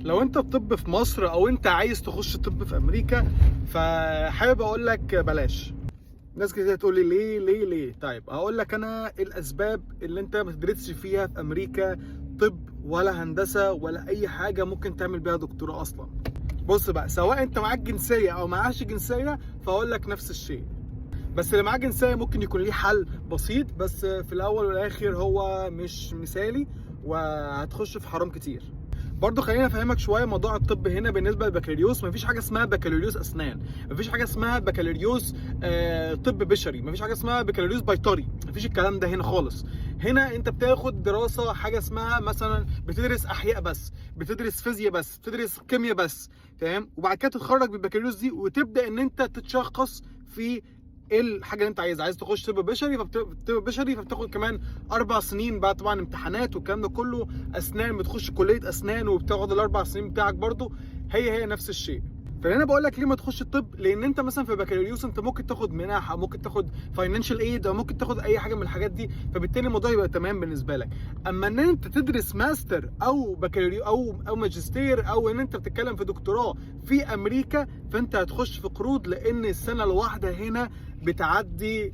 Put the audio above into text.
لو انت الطب في مصر او انت عايز تخش طب في امريكا، فحابب اقول لك بلاش. ناس كتير تقول لي ليه. طيب هقول لك انا الاسباب اللي انت ما تدرسش فيها في امريكا طب ولا هندسه ولا اي حاجه ممكن تعمل بيها دكتوراه اصلا. بص بقى، سواء انت معاك جنسيه او معاش جنسيه فاقول لك نفس الشيء. بس اللي معاه جنسيه ممكن يكون ليه حل بسيط، بس في الاول والاخر هو مش مثالي وهتخش في حرام كتير. برضه خليني افهمك شويه موضوع الطب هنا بالنسبه للبكالوريوس. مفيش حاجه اسمها بكالوريوس اسنان، مفيش حاجه اسمها بكالوريوس طب بشري، مفيش حاجه اسمها بكالوريوس بيطري، مفيش الكلام ده هنا خالص. هنا انت بتاخد دراسه حاجه اسمها مثلا بتدرس احياء بس، بتدرس فيزياء بس، بتدرس كيمياء بس، فاهم؟ وبعد كده تتخرج بالبكالوريوس دي وتبدا ان انت تتشخص في ايه الحاجه اللي انت عايزها. عايز تخش طب بشري فبتاخد كمان 4 سنين بعد طبعا امتحانات والكلام ده كله. اسنان بتخش كليه اسنان وبتاخد ال4 سنين بتاعك برضو، هي نفس الشيء. فانا بقول لك ليه ما تخش الطب، لان انت مثلا في بكالوريوس انت ممكن تاخد منحه، ممكن تاخد فاينانشال ايد، او ممكن تاخد اي حاجه من الحاجات دي، فبالتالي الموضوع يبقى تمام بالنسبه لك. اما ان انت تدرس ماستر او بكالوريوس او ماجستير، او ان انت بتتكلم في دكتوراه في امريكا، فانت هتخش في قروض، لان السنه الواحده هنا بتعدي